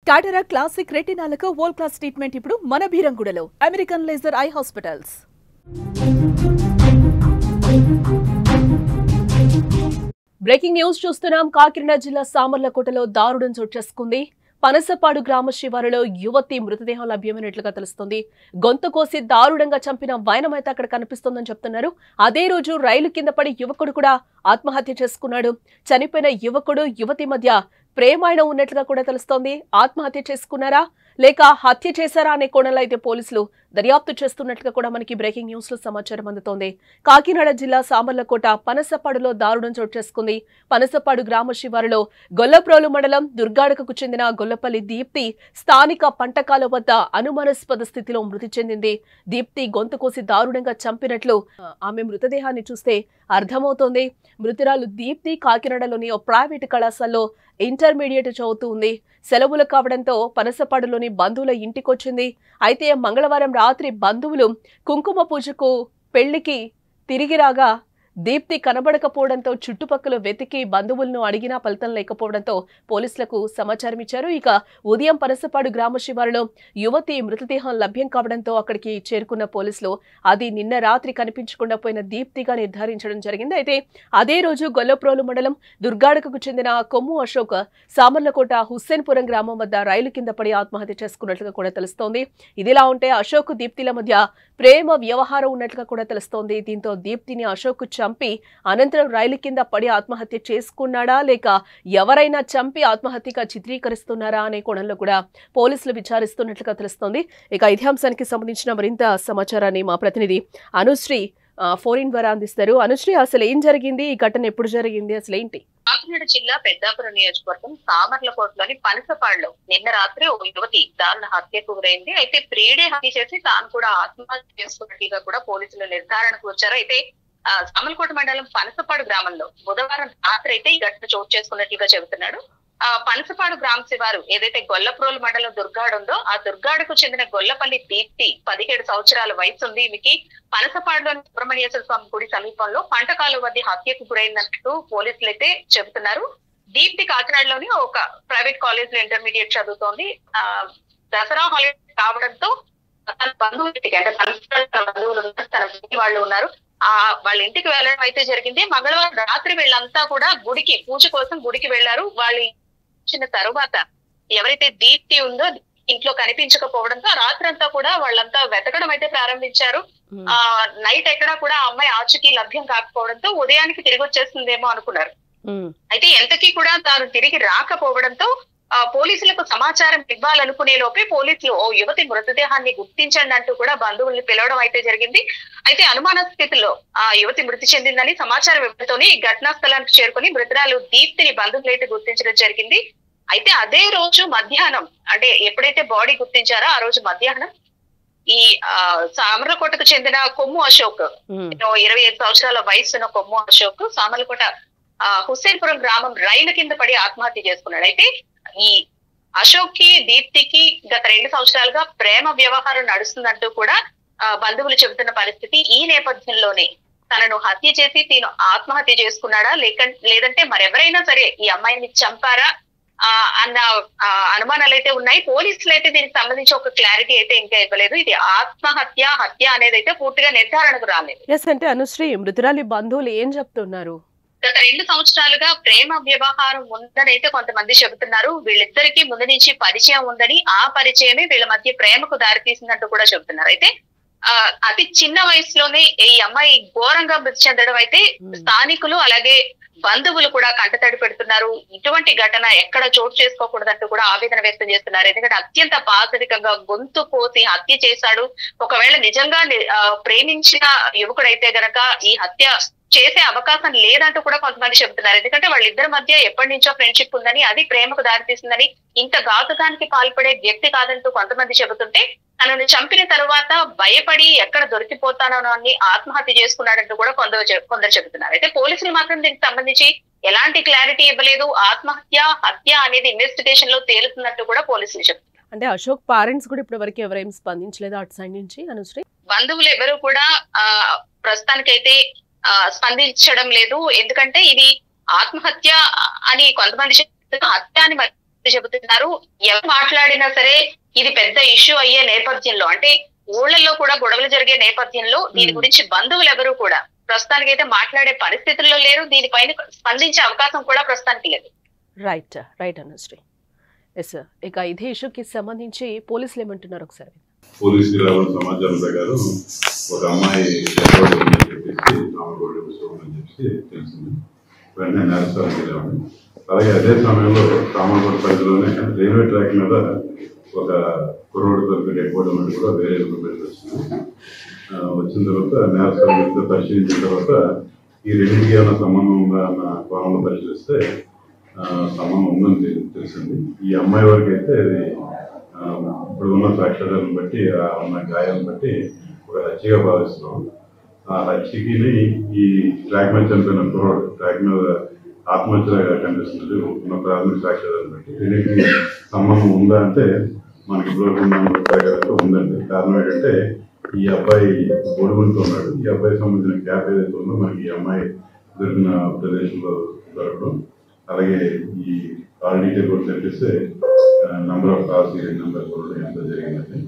టాటరా classic రెటినాలకు world class treatment ఇప్పుడు మన బీరంగూడలో American laser eye hospitals. Breaking news చూస్తున్నాం. కాకినాడ జిల్లా సామర్లకోటలో దారుణం చోటు చేసుకుంది. పనసపాడు గ్రామ శివారులో యువతి మృతదేహం లభ్యమైనట్లుగా తెలుస్తోంది. గొంతు కోసి దారుణంగా చంపిన వైనమైతే అక్కడ కనిపిస్తోందని చెప్తున్నారు. అదే రోజు రైలు కింద పడి యువకుడు కూడా ఆత్మహత్య చేసుకున్నాడు. చనిపోయిన యువకుడు యువతి మధ్య ప్రేమాయణం ఉన్నట్లుగా కూడా తెలుస్తోంది. ఆత్మహత్య చేసుకున్నారా లేక హత్య చేశారా అనే కోణంలో అయితే పోలీసులు దర్యాప్తు చేస్తున్నట్లుగా కూడా మనకి బ్రేకింగ్ న్యూస్ లో సమాచారం అందుతోంది. కాకినాడ జిల్లా సామర్లకోట పనసపాడులో దారుణం చోటు చేసుకుంది. పనసపాడు గ్రామ శివారులో గొల్లప్రోలు మండలం దుర్గాడకకు చెందిన గొల్లపల్లి దీప్తి స్థానిక పంటకాల వద్ద అనుమానాస్పద స్థితిలో మృతి చెందింది. దీప్తి గొంతు కోసి దారుణంగా చంపినట్లు ఆమె మృతదేహాన్ని చూస్తే అర్థమవుతోంది. మృతురాలు దీప్తి కాకినాడలోని ఓ ప్రైవేటు కళాశాలలో ఇంటర్మీడియట్ చదువుతూ ఉంది. సెలవులు కావడంతో పనసపాడులోని బంధువుల ఇంటికొచ్చింది. అయితే మంగళవారం రాత్రి బంధువులు కుంకుమ పూజకు పెళ్లికి తిరిగి రాగా దీప్తి కనబడకపోవడంతో చుట్టుపక్కల వెతికి బంధువులను అడిగినా ఫలితం లేకపోవడంతో పోలీసులకు సమాచారం ఇచ్చారు. ఇక ఉదయం పనసపాడు గ్రామ శివారులో యువతి మృతదేహం లభ్యం కావడంతో అక్కడికి చేరుకున్న పోలీసులు అది నిన్న రాత్రి కనిపించకుండా పోయిన దీప్తిగా నిర్ధారించడం జరిగింది. అయితే అదే రోజు గొల్లప్రోలు మండలం దుర్గాడకకు చెందిన కొమ్ము అశోక్ సామర్లకోట హుస్సేన్పురం గ్రామం వద్ద రైలు కింద పడి ఆత్మహత్య చేసుకున్నట్లుగా కూడా తెలుస్తోంది. ఇదిలా ఉంటే అశోక్ దీప్తిల మధ్య ప్రేమ వ్యవహారం ఉన్నట్లుగా కూడా తెలుస్తోంది. దీంతో దీప్తిని అశోక్ చంపి అనంతరం రైలు కింద పడి ఆత్మహత్య చేసుకున్నాడా లేక ఎవరైనా చంపి ఆత్మహత్యగా చిత్రీకరిస్తున్నారా అనే కోణంలో కూడా పోలీసులు విచారిస్తున్నట్లుగా తెలుస్తోంది. ఇక ఇదే అంశానికి సంబంధించిన మరింత సమాచారాన్ని మా ప్రతినిధి అనుశ్రీ ఫోన్ ద్వారా అందిస్తారు. అనుశ్రీ, అసలు ఏం జరిగింది? ఈ ఘటన ఎప్పుడు జరిగింది? అసలు ఏంటి? కాకినాడ జిల్లా పెద్దాపురం నియోజకవర్గం సామర్లకోటలోని పనసపాడులో నిన్న రాత్రి ఓ యువతి దారుణ హత్యకు గురైంది. అయితే ప్రియుడే హత్య చేసి తాను కూడా ఆత్మహత్య చేసుకున్నట్టుగా కూడా పోలీసులు నిర్ధారణకు వచ్చారు. అయితే సామర్లకోట మండలం పనసపాడు గ్రామంలో బుధవారం రాత్రి అయితే ఈ ఘటన చోటు చేసుకున్నట్లుగా చెబుతున్నాడు. పనసపాడు గ్రామ శివారు ఏదైతే గొల్లప్రోలు మండలం దుర్గాడు ఉందో ఆ దుర్గాడుకు చెందిన గొల్లపల్లి దీప్తి 17 సంవత్సరాల వయసు ఉంది. ఈమెకి పనసపాడులోని సుబ్రహ్మణ్యేశ్వర స్వామి గుడి సమీపంలో పంటకాలు వద్ద హత్యకు గురైనట్టు పోలీసులు అయితే చెబుతున్నారు. దీప్తి కాకినాడలోని ఒక ప్రైవేట్ కాలేజ్ లో ఇంటర్మీడియట్ చదువుతోంది. దసరా హాలిడే కావడంతో తన బంధువులకి అంటే బంధువులు తన వాళ్ళు ఉన్నారు. వాళ్ళ ఇంటికి వెళ్ళడం అయితే జరిగింది. మంగళవారం రాత్రి వీళ్ళంతా కూడా గుడికి పూజ కోసం గుడికి వెళ్లారు. వాళ్ళు వచ్చిన తరువాత ఎవరైతే దీప్తి ఉందో ఇంట్లో కనిపించకపోవడంతో రాత్రంతా కూడా వాళ్ళంతా వెతకడం అయితే ప్రారంభించారు. నైట్ ఎక్కడా కూడా ఆ అమ్మాయి ఆచూకీ లభ్యం కాకపోవడంతో ఉదయానికి తిరిగి వచ్చేస్తుందేమో అనుకున్నారు. అయితే ఎంతకీ కూడా తాను తిరిగి రాకపోవడంతో పోలీసులకు సమాచారం ఇవ్వాలనుకునే లోపే పోలీసులు ఓ యువతి మృతదేహాన్ని గుర్తించండి అంటూ కూడా బంధువుల్ని పిలవడం అయితే జరిగింది. అయితే అనుమాన స్థితిలో ఆ యువతి మృతి చెందిందని సమాచారం ఇవ్వడంతోనే ఘటనా స్థలానికి చేరుకుని మృతురాలు దీప్తిని బంధువులు అయితే గుర్తించడం జరిగింది. అయితే అదే రోజు మధ్యాహ్నం అంటే ఎప్పుడైతే బాడీ గుర్తించారో ఆ రోజు మధ్యాహ్నం ఈ సామర్లకోటకు చెందిన కొమ్ము అశోక్ 25 సంవత్సరాల వయసున్న కొమ్ము అశోక్ సామర్లకోట హుస్సేన్పురం గ్రామం రైలు కింద పడి ఆత్మహత్య చేసుకున్నాడు. అయితే ఈ అశోక్ కి దీప్తికి గత 2 సంవత్సరాలుగా ప్రేమ వ్యవహారం నడుస్తుందంటూ కూడా బంధువులు చెబుతున్న పరిస్థితి. ఈ నేపథ్యంలోనే తనను హత్య చేసి తీను ఆత్మహత్య చేసుకున్నాడా లేదంటే మరెవరైనా సరే ఈ అమ్మాయిని చంపారా అన్న అనుమానాలు అయితే ఉన్నాయి. పోలీసులు అయితే దీనికి సంబంధించి ఒక క్లారిటీ అయితే ఇంకా ఇవ్వలేదు. ఇది ఆత్మహత్య హత్య అనేది అయితే పూర్తిగా నిర్ధారణకు రాలేదు. అంటే అనుశ్రీ, మృతురాలి బంధువులు ఏం చెప్తున్నారు? గత 2 సంవత్సరాలుగా ప్రేమ వ్యవహారం ఉందని అయితే కొంతమంది చెబుతున్నారు. వీళ్ళిద్దరికీ ముందు నుంచి పరిచయం ఉందని, ఆ పరిచయమే వీళ్ళ మధ్య ప్రేమకు దారితీసిందంటూ కూడా చెబుతున్నారు. అయితే అతి చిన్న వయసులోనే ఈ అమ్మాయి ఘోరంగా మృతి చెందడం అయితే స్థానికులు అలాగే బంధువులు కూడా కంటతడి పెడుతున్నారు. ఇటువంటి ఘటన ఎక్కడ చోటు చేసుకోకూడదంటూ కూడా ఆవేదన వ్యక్తం చేస్తున్నారు. ఎందుకంటే అత్యంత పాశవికంగా గొంతు కోసి హత్య చేశాడు. ఒకవేళ నిజంగా ప్రేమించిన యువకుడైతే గనక ఈ హత్య చేసే అవకాశం లేదంటూ కూడా కొంతమంది చెబుతున్నారు. ఎందుకంటే వాళ్ళిద్దరి మధ్య ఎప్పటి నుంచో ఫ్రెండ్షిప్ ఉందని, అది ప్రేమకు దారితీస్తుందని, ఇంత ఘాతుకానికి పాల్పడే వ్యక్తి కాదంటూ కొంతమంది చెబుతుంటే తనను చంపిన తరువాత భయపడి ఎక్కడ దొరికిపోతానో అని ఆత్మహత్య చేసుకున్నాడంటూ కూడా కొందరు చెబుతున్నారు. అయితే పోలీసులు మాత్రం దీనికి సంబంధించి ఎలాంటి క్లారిటీ ఇవ్వలేదు. ఆత్మహత్య హత్య అనేది ఇన్వెస్టిగేషన్ లో తేలుతున్నట్టు కూడా పోలీసులు చెప్తున్నారు. అంటే అశోక్ పేరెంట్స్ కూడా ఇప్పటి వరకు ఎవరేం స్పందించలేదు అటు సైడ్ నుంచి? అనుశ్రీ, బంధువులు ఎవరు కూడా ప్రస్తుతానికైతే స్పందించడం లేదు. ఎందుకంటే ఇది ఆత్మహత్య అని కొంతమంది హత్య అని చెబుతున్నారు. ఎవరు మాట్లాడినా సరే ఇది పెద్ద ఇష్యూ అయ్యే నేపథ్యంలో, అంటే ఊళ్ళల్లో కూడా గొడవలు జరిగే నేపథ్యంలో దీని గురించి బంధువులు ఎవరు కూడా ప్రస్తుతానికి అయితే మాట్లాడే పరిస్థితుల్లో లేరు. దీనిపైన స్పందించే అవకాశం కూడా ప్రస్తుతానికి లేదు. రైట్ అనుశ్రీ. ఎస్ సార్, ఇక ఇదే ఇష్యూకి సంబంధించి పోలీసులు ఏమంటున్నారు ఒకసారి. పోలీసులు రావాల్సిన సమాచారం ప్రకారం ఒక అమ్మాయి తెలిసింది. వెంటనే నేరస్థానం వెళ్ళాము. అలాగే అదే సమయంలో సామర్లకోట పరిధిలోనే రైల్వే ట్రాక్ మీద ఒక కుర్రోడు దొరికి డెడ్ బాడీ ఉన్నట్టు కూడా వేరే ఇన్ఫర్మేషన్ వచ్చింది. వచ్చిన తర్వాత నేరస్థానం పరిశీలించిన తర్వాత ఈ రెండింటికి ఏమైనా సంబంధం ఉందా అన్న కోణంలో పరిశీలిస్తే సంబంధం ఉందని తెలిసింది. ఈ అమ్మాయి వరకు అయితే అది ఇప్పుడు ఉన్న సాక్ష్యాలను బట్టి ఉన్న గాయాలను బట్టి ఒక హత్యగా భావిస్తున్నాం. ఆ హత్యకి ఈ ట్రాక్ మీద చనిపోయిన కుర్రోడు ట్రాక్ మీద ఆత్మహత్యగా కనిపిస్తుంది ఉన్న ప్రాథమిక సాక్ష్యాలను బట్టి. దీనికి సంబంధం ఉందా అంటే మనకి ఇప్పుడు ఉందండి. కారణం ఏంటంటే ఈ అబ్బాయి గొడుగులతో ఉన్నాడు. ఈ అబ్బాయికి సంబంధించిన క్యాప్ ఏదైతే ఉందో మనకి ఈ అమ్మాయి దొరికిన ప్రదేశంలో దొరకడం, అలాగే ఈ కాల్ డీటెయిల్ కూడా తెప్పిస్తే నంబర్ ఆఫ్ కాల్స్ నెంబర్ కూడా ఎంత జరిగిందండి.